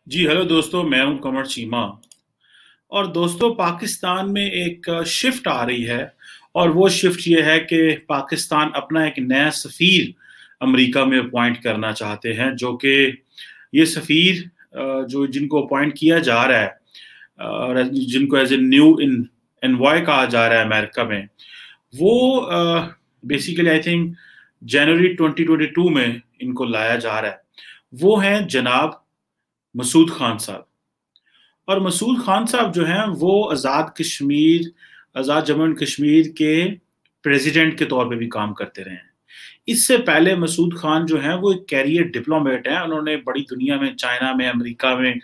जी hello दोस्तों, मैं हूं कमर चीमा। और दोस्तों, पाकिस्तान में एक शिफ्ट आ रही है। और वो शिफ्ट ये है कि पाकिस्तान अपना एक नया सफ़ीर अमेरिका में अपॉइंट करना चाहते हैं, जो कि ये सफ़ीर जो जिनको अपॉइंट किया जा रहा है और जिनको एज ए न्यू एनवॉय कहा जा रहा है अमेरिका में, वो बेसिकली आई थिंक जनवरी 2022 में इनको लाया जा रहा है। वो हैं जनाब मसूद खान साहब। और मसूद खान साहब जो हैं वो आज़ाद जम्मू एंड कश्मीर के प्रेसिडेंट के तौर पे भी काम करते रहे हैं। इससे पहले मसूद खान जो हैं वो एक कैरियर डिप्लोमेट हैं। उन्होंने बड़ी दुनिया में, चाइना में, अमेरिका में,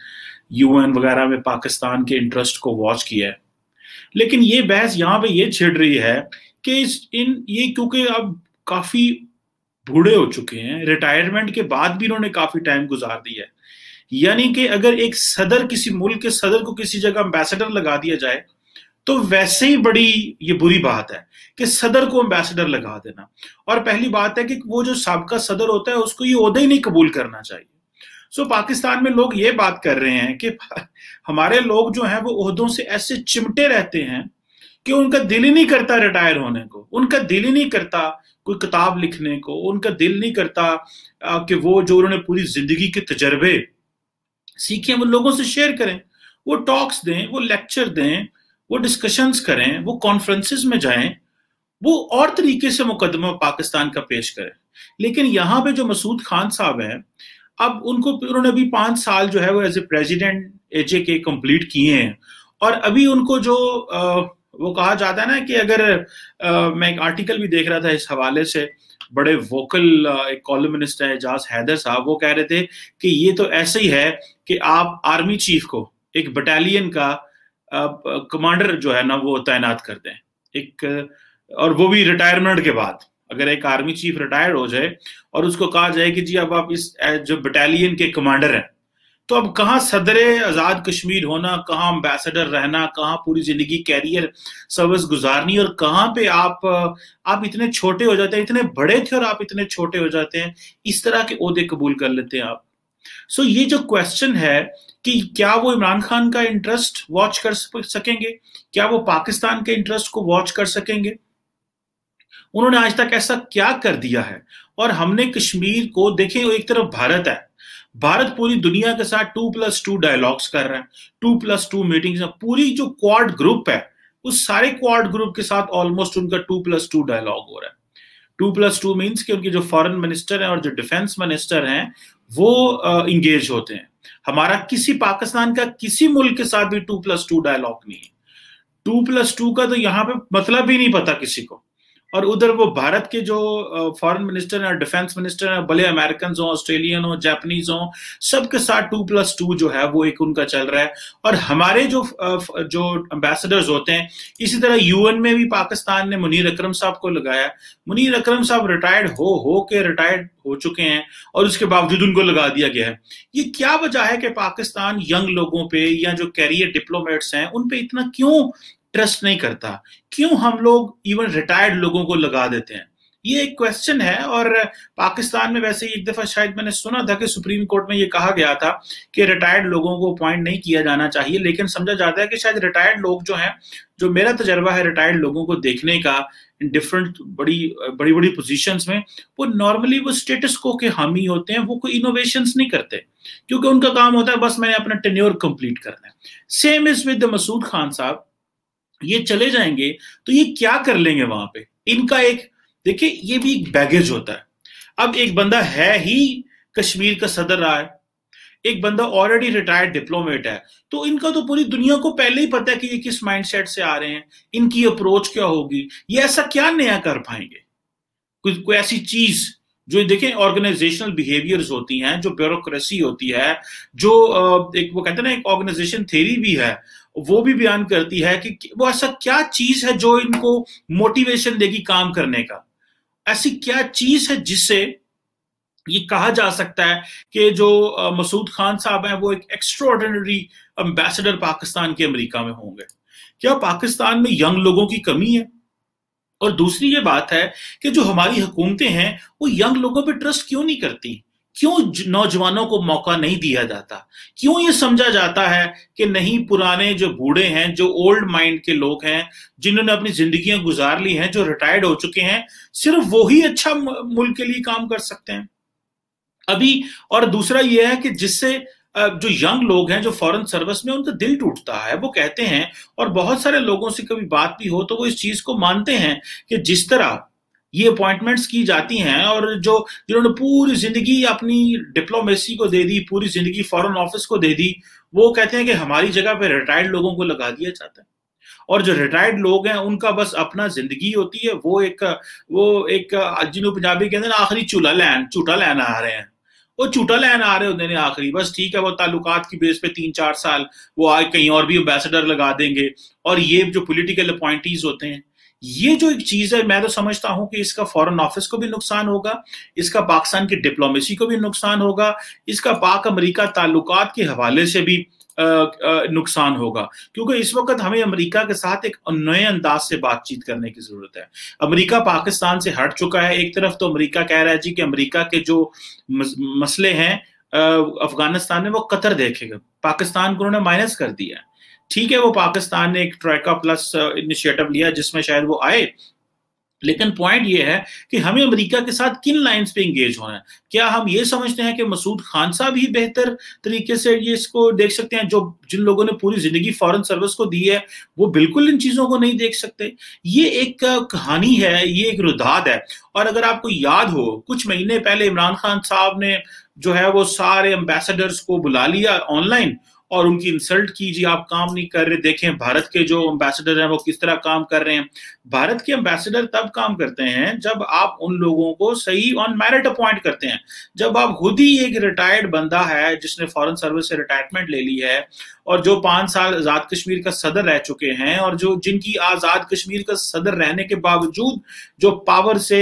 यूएन वगैरह में पाकिस्तान के इंटरेस्ट को वॉच किया है। लेकिन ये बहस यहाँ पे ये छिड़ रही है कि ये क्योंकि अब काफी बूढ़े हो चुके हैं, रिटायरमेंट के बाद भी इन्होंने काफी टाइम गुजार दिया है। यानी कि अगर एक सदर, किसी मुल्क के सदर को किसी जगह एम्बेसडर लगा दिया जाए तो वैसे ही बड़ी ये बुरी बात है कि सदर को एम्बेसडर लगा देना। और पहली बात है कि वो जो साबका सदर होता है उसको ये ओहदा ही नहीं कबूल करना चाहिए। सो पाकिस्तान में लोग ये बात कर रहे हैं कि हमारे लोग जो हैं वो ओहदों से ऐसे चिमटे रहते हैं कि उनका दिल ही नहीं करता रिटायर होने को, उनका दिल ही नहीं करता कोई किताब लिखने को, उनका दिल नहीं करता कि वो जो उन्होंने पूरी जिंदगी के तजर्बे सीखें वो लोगों से शेयर करें, वो टॉक्स दें, वो लेक्चर दें, वो डिस्कशंस करें, वो कॉन्फ्रेंसेस में जाएं, वो और तरीके से मुकदमा पाकिस्तान का पेश करें। लेकिन यहाँ पे जो मसूद खान साहब हैं, अब उन्होंने अभी 5 साल जो है वो एज ए प्रेसिडेंट एजे के कंप्लीट किए हैं। और अभी उनको जो वो कहा जाता है ना कि अगर मैं एक आर्टिकल भी देख रहा था इस हवाले से, बड़े वोकल एक कॉलमनिस्ट है एजाज हैदर साहब, वो कह रहे थे कि ये तो ऐसे ही है कि आप आर्मी चीफ को एक बटालियन का कमांडर जो है ना वो तैनात कर दें एक, और वो भी रिटायरमेंट के बाद। अगर एक आर्मी चीफ रिटायर हो जाए और उसको कहा जाए कि जी अब आप इस जो बटालियन के कमांडर हैं, तो अब कहाँ सदरे आजाद कश्मीर होना, कहाँ एम्बेसडर रहना, कहाँ पूरी जिंदगी कैरियर सर्विस गुजारनी, और कहाँ पे आप इतने छोटे हो जाते हैं, इतने बड़े थे और आप इतने छोटे हो जाते हैं, इस तरह के ओहदे कबूल कर लेते हैं आप। सो ये जो क्वेश्चन है कि क्या वो इमरान खान का इंटरेस्ट वॉच कर सकेंगे, क्या वो पाकिस्तान के इंटरेस्ट को वॉच कर सकेंगे, उन्होंने आज तक ऐसा क्या कर दिया है। और हमने कश्मीर को देखें, एक तरफ भारत है, भारत पूरी दुनिया के साथ 2+2 डायलॉग्स कर रहा है, 2+2 मीटिंग्स, पूरी जो क्वाड ग्रुप है उस सारे क्वाड ग्रुप के साथ ऑलमोस्ट उनका 2+2 डायलॉग हो रहा है। 2+2 मीन्स कि उनके जो फॉरेन मिनिस्टर हैं और जो डिफेंस मिनिस्टर हैं वो इंगेज होते हैं। हमारा पाकिस्तान का किसी मुल्क के साथ भी 2+2 डायलॉग नहीं है। 2+2 का तो यहाँ पे मतलब ही नहीं पता किसी को। और उधर वो भारत के जो फॉरेन मिनिस्टर हैं और डिफेंस मिनिस्टर हैं, भले अमेरिकन हो, ऑस्ट्रेलियन हो, जापानीज हो, सबके साथ 2+2 जो है वो एक उनका चल रहा है। और हमारे जो एम्बेसडर्स होते हैं, इसी तरह यूएन में भी पाकिस्तान ने मुनीर अकरम साहब को लगाया। मुनीर अकरम साहब रिटायर्ड हो चुके हैं और उसके बावजूद उनको लगा दिया गया है। ये क्या वजह है कि पाकिस्तान यंग लोगों पे या जो कैरियर डिप्लोमेट्स हैं उन पे इतना क्यों ट्रस्ट नहीं करता, क्यों हम लोग इवन रिटायर्ड लोगों को लगा देते हैं? ये एक क्वेश्चन है। और पाकिस्तान में वैसे ही एक दफा शायद मैंने सुना था कि सुप्रीम कोर्ट में ये कहा गया था कि रिटायर्ड लोगों को अपॉइंट नहीं किया जाना चाहिए, लेकिन समझा जाता है कि शायद रिटायर्ड लोग जो हैं, जो मेरा तजर्बा है रिटायर्ड लोगों को देखने का डिफरेंट बड़ी पोजीशंस में, वो नॉर्मली वो स्टेटस को के हामी होते हैं, वो कोई इनोवेशंस नहीं करते, क्योंकि उनका काम होता है बस मैंने अपना टेन्योर कंप्लीट करना है। Same is with Masood Khan साहब, ये चले जाएंगे तो ये क्या कर लेंगे वहां पे? इनका एक, देखिए, ये भी एक बैगेज होता है। अब एक बंदा है ही कश्मीर का सदर रहा है, एक बंदा ऑलरेडी रिटायर्ड डिप्लोमेट है, तो इनका तो पूरी दुनिया को पहले ही पता है कि ये किस माइंडसेट से आ रहे हैं, इनकी अप्रोच क्या होगी, ये ऐसा क्या नया कर पाएंगे। कोई ऐसी चीज जो देखें, ऑर्गेनाइजेशनल बिहेवियर्स होती हैं, जो ब्यूरोक्रेसी होती है, जो एक वो कहते हैं ना, एक ऑर्गेनाइजेशन थ्योरी भी है, वो भी बयान करती है कि वो ऐसा क्या चीज है जो इनको मोटिवेशन देगी काम करने का। ऐसी क्या चीज है जिससे ये कहा जा सकता है कि जो मसूद खान साहब हैं वो एक एक्स्ट्राऑर्डिनरी एम्बेसडर पाकिस्तान के अमेरिका में होंगे? क्या पाकिस्तान में यंग लोगों की कमी है? और दूसरी ये बात है कि जो हमारी हुकूमतें हैं वो यंग लोगों पे ट्रस्ट क्यों नहीं करती? کیوں نوجوانوں کو موقع نہیں دیا جاتا؟ کیوں یہ سمجھا جاتا ہے کہ نہیں، پرانے جو بوڑھے ہیں، جو اولڈ مائنڈ کے لوگ ہیں، جنہوں نے اپنی زندگیاں گزار لی ہیں، جو ریٹائرڈ ہو چکے ہیں، صرف وہی اچھا ملک کے لیے کام کر سکتے ہیں ابھی؟ اور دوسرا یہ ہے کہ جس سے جو ینگ لوگ ہیں، جو فورن سروس میں، ان کا دل ٹوٹتا ہے. وہ کہتے ہیں، اور بہت سارے لوگوں سے کبھی بات بھی ہو تو وہ اس چیز کو مانتے ہیں کہ جس طرح یہ اپوائنٹمنٹس کی جاتی ہیں، اور جنہوں نے پوری زندگی اپنی ڈپلومیسی کو دے دی، پوری زندگی فورن آفس کو دے دی، وہ کہتے ہیں کہ ہماری جگہ پہ ریٹائرڈ لوگوں کو لگا دیا جاتا ہے. اور جو ریٹائرڈ لوگ ہیں، ان کا بس اپنا زندگی ہوتی ہے. وہ ایک جنہوں پنجابی کہتے ہیں آخری چوٹا لین آ رہے ہیں. وہ چوٹا لین آ رہے ہوتے ہیں آخری، بس ٹھیک ہے، وہ تعلقات کی بیس پہ 3-4 سال وہ آج کہیں اور بھی امبیسڈر لگا دیں گے. اور یہ جو پولیٹیکل اپوائنٹیز ہوتے ہیں، یہ جو ایک چیز ہے، میں تو سمجھتا ہوں کہ اس کا فورن آفس کو بھی نقصان ہوگا، اس کا پاکستان کی ڈپلومیسی کو بھی نقصان ہوگا، اس کا پاک امریکہ تعلقات کے حوالے سے بھی نقصان ہوگا. کیونکہ اس وقت ہمیں امریکہ کے ساتھ ایک نئے انداز سے بات چیت کرنے کی ضرورت ہے. امریکہ پاکستان سے ہٹ چکا ہے. ایک طرف تو امریکہ کہہ رہا ہے جی کہ امریکہ کے جو مسئلے ہیں افغانستان میں، وہ قطر دیکھے گا. پاکستان کو انہوں نے مائنس کر دیا ہے. ٹھیک ہے، وہ پاکستان نے ایک ٹریکا پلس انیشیٹو لیا جس میں شاید وہ آئے، لیکن پوائنٹ یہ ہے کہ ہمیں امریکہ کے ساتھ کن لائنز پہ انگیج ہونا ہے. کیا ہم یہ سمجھتے ہیں کہ مسعود خان صاحب ہی بہتر طریقے سے یہ اس کو دیکھ سکتے ہیں؟ جن لوگوں نے پوری زندگی فورن سروس کو دی ہے، وہ بالکل ان چیزوں کو نہیں دیکھ سکتے. یہ ایک کہانی ہے، یہ ایک رداد ہے. اور اگر آپ کو یاد ہو، کچھ مہینے پہلے عمران خان صاحب نے جو ہے وہ سارے امبیسڈرز کو بلا لیا آن لائن اور ان کی انسلٹ کی، جی آپ کام نہیں کر رہے. دیکھیں بھارت کے جو امبیسڈر ہیں وہ کس طرح کام کر رہے ہیں. بھارت کے امبیسڈر تب کام کرتے ہیں جب آپ ان لوگوں کو صحیح آن میرٹ اپوائنٹ کرتے ہیں. جب آپ خود ہی ایک ریٹائرڈ بندہ ہے جس نے فورن سروس سے ریٹائرمنٹ لے لی ہے، اور جو 5 سال آزاد کشمیر کا صدر رہ چکے ہیں، اور جن کی آزاد کشمیر کا صدر رہنے کے باوجود جو پاور سے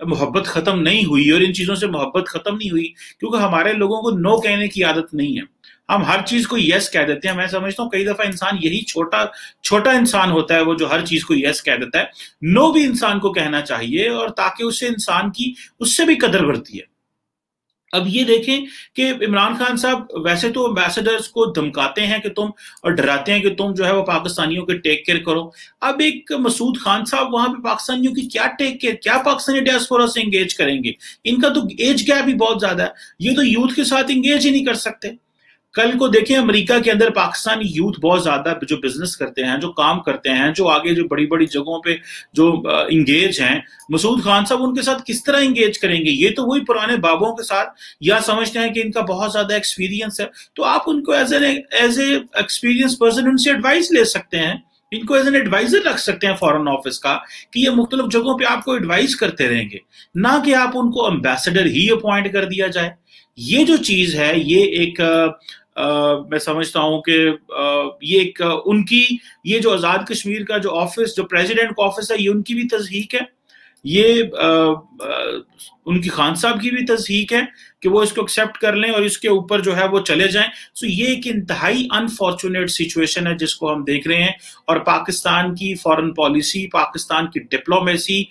محبت ختم نہیں ہوئی، اور ان چیزوں سے محبت ختم نہیں ہوئی، کیونکہ ہمارے لوگوں کو نو کہنے کی عادت نہیں ہے. ہم ہر چیز کو یس کہہ دیتے ہیں. میں سمجھتا ہوں کئی دفعہ انسان یہی چھوٹا انسان ہوتا ہے، وہ جو ہر چیز کو یس کہہ دیتا ہے. نو بھی انسان کو کہنا چاہیے، اور تاکہ اس سے انسان کی اس سے بھی قدر بڑھتی ہے. اب یہ دیکھیں کہ عمران خان صاحب ویسے تو امبیسڈرز کو دھمکاتے ہیں کہ تم، اور ڈراتے ہیں کہ تم جو ہے وہ پاکستانیوں کے ٹیک کیئر کرو. اب ایک مسعود خان صاحب وہاں پہ پاکستانیوں کی کیا ٹیک کیئر، کیا پاکستانی ڈیاسپورا سے انگیج کریں گے؟ ان کا تو ایج گیپ بھی بہت زیادہ ہے. یہ تو یوتھ کے ساتھ انگیج ہی نہیں کر سکتے. کل کو دیکھیں امریکہ کے اندر پاکستانی یوتھ بہت زیادہ جو بزنس کرتے ہیں، جو کام کرتے ہیں، جو آگے جو بڑی بڑی جگہوں پہ جو انگیج ہیں، مسعود خان صاحب ان کے ساتھ کس طرح انگیج کریں گے؟ یہ تو وہی پرانے بابوں کے ساتھ، یا سمجھتے ہیں کہ ان کا بہت زیادہ ایکسپیرینس ہے، تو آپ ان کو as a experience person in سے ایڈوائز لے سکتے ہیں. ان کو ایز این ایڈوائزر رکھ سکتے ہیں فورن آفس کا، کہ یہ مختلف جگہوں پہ آپ کو ایڈوائز کرتے رہیں گے، نہ کہ آپ ان کو امبیسڈر ہی اپوائنٹ کر دیا جائے. یہ جو چیز ہے، یہ ایک میں سمجھتا ہوں کہ یہ ایک ان کی، یہ جو آزاد کشمیر کا جو آفس، جو پریزیڈنٹ کا آفس ہے، یہ ان کی بھی تضحیق ہے. یہ ان کی خان صاحب کی بھی تضحیق ہے کہ وہ اس کو ایکسیپٹ کر لیں اور اس کے اوپر جو ہے وہ چلے جائیں. سو یہ ایک انتہائی انفارچونیٹ سچویشن ہے جس کو ہم دیکھ رہے ہیں. اور پاکستان کی فورن پالیسی، پاکستان کی ڈپلومیسی،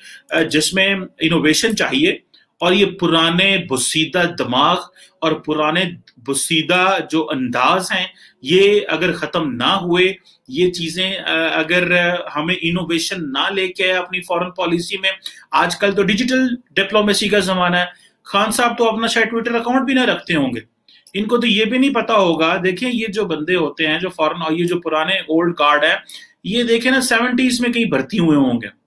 جس میں انوویشن چاہیے، اور یہ پرانے بسیدہ دماغ اور پرانے بسیدہ جو انداز ہیں، یہ اگر ختم نہ ہوئے، یہ چیزیں اگر ہمیں انوویشن نہ لے کے اپنی فورن پالیسی میں، آج کل تو ڈیجیٹل ڈپلومیسی کا زمانہ ہے. خان صاحب تو اپنا شاید ٹویٹر اکاؤنٹ بھی نہ رکھتے ہوں گے، ان کو تو یہ بھی نہیں پتا ہوگا. دیکھیں یہ جو بندے ہوتے ہیں جو فورن، اور یہ جو پرانے اولڈ گارڈ ہے، یہ دیکھیں نا 70s میں کہیں بھرتی ہوئے ہوں گے.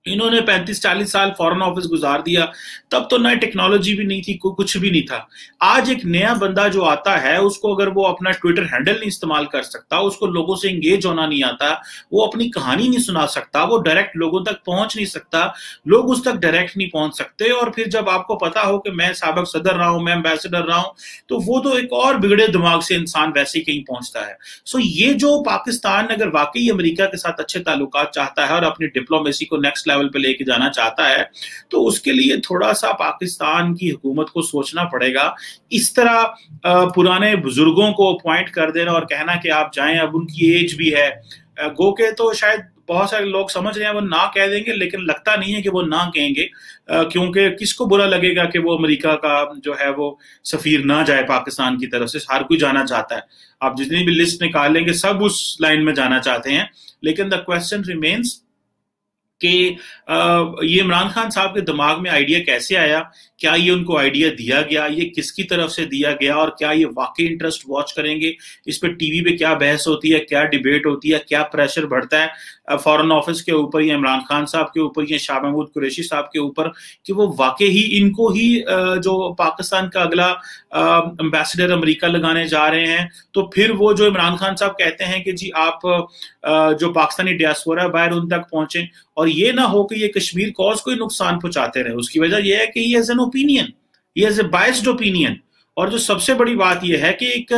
انہوں نے 35-40 سال فورن آفس گزار دیا. تب تو نئے ٹیکنالوجی بھی نہیں تھی، کچھ بھی نہیں تھا. آج ایک نیا بندہ جو آتا ہے، اس کو اگر وہ اپنا ٹویٹر ہینڈل نہیں استعمال کر سکتا، اس کو لوگوں سے انگیج ہونا نہیں آتا، وہ اپنی کہانی نہیں سنا سکتا، وہ ڈائریکٹ لوگوں تک پہنچ نہیں سکتا، لوگ اس تک ڈائریکٹ نہیں پہنچ سکتے. اور پھر جب آپ کو پتا ہو کہ میں سابق صدر رہا ہوں، میں امبیسڈر رہا ہوں، تو وہ تو ایک اور بگڑے دماغ سے انسان ویسے ہی کہیں پہنچتا ہے. سو یہ جو پاکستان اگر واقعی امریکہ کے ساتھ اچھے تعلقات چاہتا ہے اور اپنی ڈپلومیسی کو نیکسٹ لیول پہ لے کے جانا چاہتا ہے، تو اس کے لیے تھوڑا سا پاکستان کی حکومت کو سوچنا پڑے گا. اس طرح پرانے بزرگوں کو اپوائنٹ کر دینا اور کہنا کہ آپ جائیں، اب ان کی ایج بھی ہے، گو کہ تو شاید बहुत सारे लोग समझ रहे हैं वो ना कह देंगे, लेकिन लगता नहीं है कि वो ना कहेंगे, क्योंकि किसको बुरा लगेगा कि वो अमेरिका का जो है वो सफीर ना जाए पाकिस्तान की तरफ से। हर कोई जाना चाहता है, आप जितनी भी लिस्ट निकालेंगे सब उस लाइन में जाना चाहते हैं। लेकिन द क्वेश्चन रिमेन्स कि ये इमरान खान साहब के दिमाग में आइडिया कैसे आया, क्या ये उनको आइडिया दिया गया, ये किसकी तरफ से दिया गया, और क्या ये वाकई इंटरेस्ट वॉच करेंगे, इस पे टीवी पे क्या बहस होती है, क्या डिबेट होती है, क्या प्रेशर बढ़ता है फॉरेन ऑफिस के ऊपर या इमरान खान साहब के ऊपर या शाह महमूद कुरैशी साहब के ऊपर, कि वो वाकई ही इनको ही जो पाकिस्तान का अगला एम्बेसडर अमेरिका लगाने जा रहे हैं। तो फिर वो जो इमरान खान साहब कहते हैं कि जी आप जो पाकिस्तानी डियास्पोरा बाहर उन तक पहुंचे, और ये ना हो कि ये कश्मीर कॉज को ही नुकसान पहुंचाते रहे। उसकी वजह यह है कि he has an opinion, he has a biased opinion. और जो सबसे बड़ी बात यह है कि एक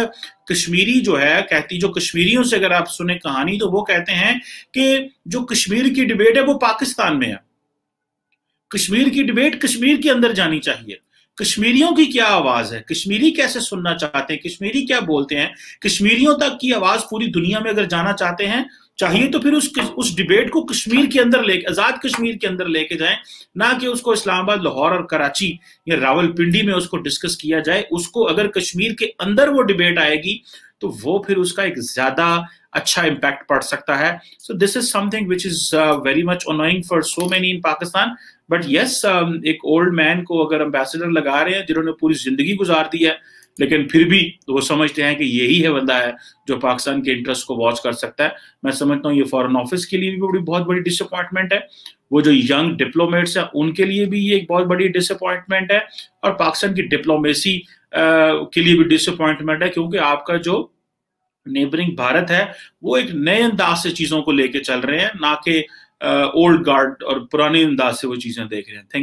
कश्मीरी जो है कहती, जो कश्मीरियों से अगर आप सुने कहानी, तो वो कहते हैं कि जो कश्मीर की डिबेट है वो पाकिस्तान में है, कश्मीर की डिबेट कश्मीर के अंदर जानी चाहिए। कश्मीरियों की क्या आवाज है, कश्मीरी कैसे सुनना चाहते हैं, कश्मीरी क्या बोलते हैं, कश्मीरियों तक की आवाज पूरी दुनिया में अगर जाना चाहते हैं चाहिए तो फिर उस डिबेट को कश्मीर के अंदर लेके, आजाद कश्मीर के अंदर लेके जाएं, ना कि उसको इस्लामाबाद, लाहौर और कराची या रावलपिंडी में उसको डिस्कस किया जाए। उसको अगर कश्मीर के अंदर वो डिबेट आएगी तो वो फिर उसका एक ज्यादा अच्छा इम्पैक्ट पड़ सकता है। So this is something which is very much annoying for so many in Pakistan. But yes, एक ओल्ड मैन को अगर एम्बेसडर लगा रहे हैं जिन्होंने पूरी जिंदगी गुजार दी है, लेकिन फिर भी वो समझते हैं कि यही है बंदा है जो पाकिस्तान के इंटरेस्ट को वॉच कर सकता है। मैं समझता हूँ ये फॉरेन ऑफिस के लिए भी बहुत बड़ी डिसअपॉइंटमेंट है, वो जो यंग डिप्लोमेट्स हैं उनके लिए भी ये एक बहुत बड़ी डिसअपॉइंटमेंट है, और पाकिस्तान की डिप्लोमेसी के लिए भी डिसअपॉइंटमेंट है, क्योंकि आपका जो नेबरिंग भारत है वो एक नए अंदाज से चीजों को लेके चल रहे हैं, ना कि ओल्ड गार्ड और पुराने अंदाज से वो चीजें देख रहे हैं। थैंक